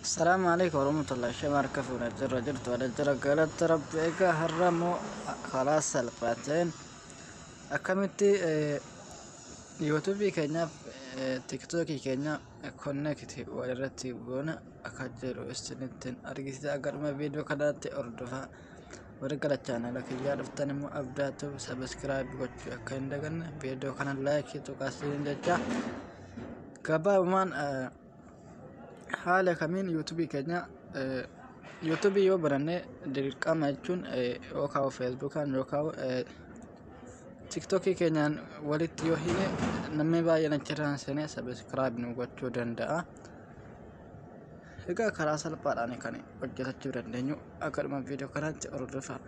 السلام عليكم ورحمة الله شباب ونجر جرت ونجر قالت ربك هرمو خلاص سلفاتين أكملتي يوتيوبي كينيا تيك توكي كينيا كونكتي ورتي بونا أكجرو استنتين أرجيت أقر ما فيديو كدات أردفها ورجال الشانل لكن يعرفتني مو أبداتو سبسكرايب وجه كندقن فيديو كان لايك تقاسين جتا كبا مان حالة كمين يوتيوبي كينيا يوتيوبي يو براني dirqama jechuun yookaan feesbuukaan yookaan tiktokii keenyaan walitti yoo hine namni baay'een achirraan seenee sabiskiraayib nu gochuu danda'a. Egaa karaa salphaadhaan kan hojjetachuu dandeenyu akkadhuma viidiyoo kanatti hordofaa.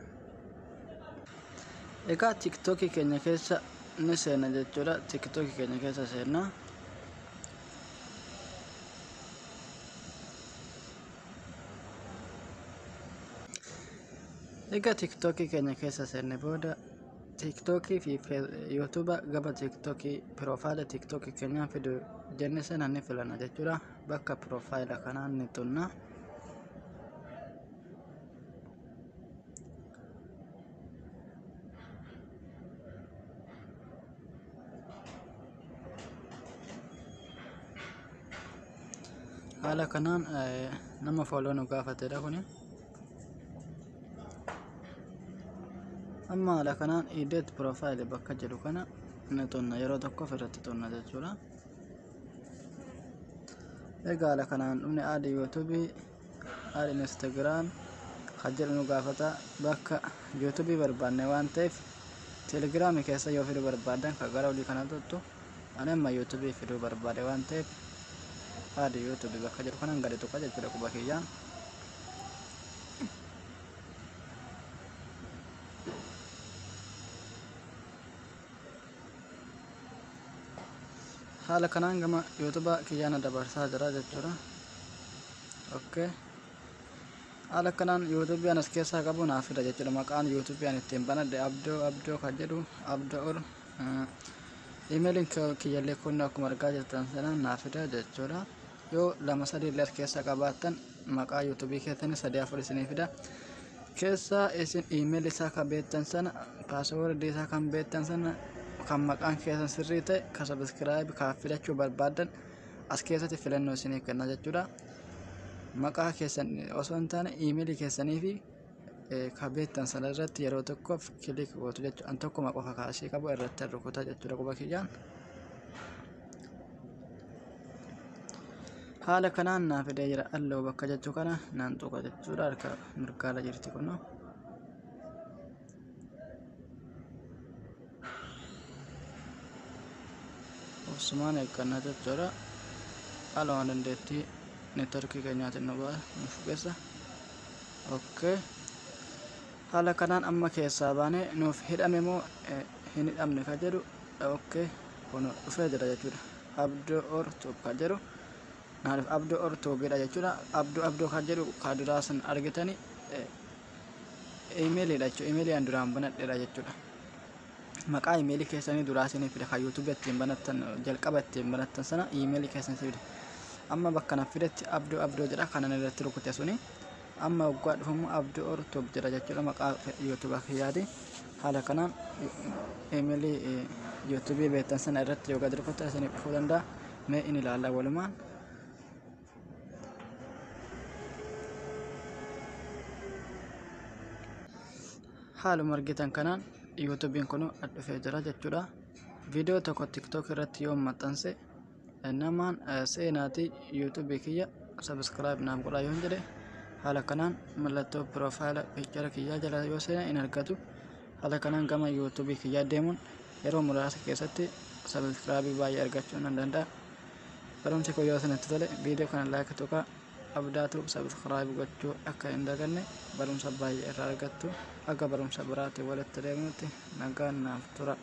Egaa tiktokii keenya keessa ni seena jechuudha. Tiktokii keenya keessa seenaa. Egaa tiktokii keenya keessa seenne booda tiktokii fi yuutuuba gaba tiktokii piroofaayila tiktokii keenyaan fidu jenne sana ni filana jechuudha. Bakka piroofaayila kanaan ni tunna. Haala kanaan nama fooloo nu gaafatedha kuni. Amma haala kanaan edit profile bakka jedhu kana ni tunna yeroo tokko irratti tunna jechuudha. Egaa haala kanaan dhumni aad YouTube aad Instagram jedhu nu gaafata bakka YouTube barbaanne waan ta'eef Telegram keessa yoo fiduu barbaadan kan gara olii kana tuttu ani amma YouTube fiduu barbaade waan ta'eef aad YouTube bakka jedhu kanaan gadi tuqa jechuudha quba kiyyaan. Haala kanaan gama yuutuuba kiyyaan dabarsaa jira jechuudha. Okay. Haala kanaan yuutuubii anas keessaa qabu naaf fida jechuudha. Maqaan yuutuubii ani ittiin banadhe abdoo kan jedhu abdoo emailiin kiyyallee kun akkuma argaa jirtan sana naaf fida jechuudha. Yoo lama sadii illee keessa qabaattan maqaa yuutuubii keessanii 3-4 isinii fida. Keessa isin email isaa kan beektan sana paaswoordii isaa kan beektan sana kan maqaan keessan sirrii ta'e kan sabiskiraayib kan filachuu barbaadan as keessatti filannoo isinii kenna jechuudha. Maqaa keessan osoo hin taane iimeelii keessanii fi kan beektan sana irratti yeroo tokkoof kilik gootu jechuudha. An tokkuma qofa kaasii qabu irratti rukutaa jechuudha quba kiyyaan. Haala kanaan naaf fidee jira alloo bakka jechuu kana naan tuqa jechuudha. Harka mirgaala jirti kunoo. Usman eeggannaa jechuudha. Haala waan dandeettii neetworkii keenyaatiin nu fugeessa. Okay. Haala kanaan amma keessaa baanee nuuf hidhame moo hin hidhamne kan jedhu okay kun dhufee jira jechuudha. Abdoo ortoob kan jedhu naaf abdoo ortoobidha jechuudha. Abdoo kan jedhu kan duraasan argitanii emailiidha jechuudha. Emailii duraan banadheedha jechuudha. Maqaa emailii keessanii duraasin fida kan YouTube ittiin banattan jalqaba ittiin banattan sana emailii keessan fida. Amma bakka na fidetti abdoo jedha kanan irratti rukute suni amma waggaa dhufamu abdoo ortoob jedha jechuudha maqaa YouTube kiyyaati. Haala kanaan emailii YouTube beektan sana irratti yoo gad rukuttan isin dhufuu danda'a. Mee inni ilaalla walumaan. Haaluma argitan kanaan YouTubein kun dhufee jira jechuudha. Viidiyoo tokko TikTok irratti yoo maxxanse namaan seenaatii YouTube kiyya subscribe naaf godhaa yoo jedhe haala kanaan mallattoo profile picture kiyyaa jala yoo seena in argatu. Haala kanaan gama YouTube kiyyaa deemuun yeroo muraasa keessatti subscribe baay'ee argachuu nan danda'a. Barumsi koo yoo isinitti tole viidiyoo kana like tuqaa abdaatu subscribe gochuu akka hin daganne barumsa baay'ee irraa argattu. Akka barumsa biraatti walitti deemuutti nagaan naaf tura.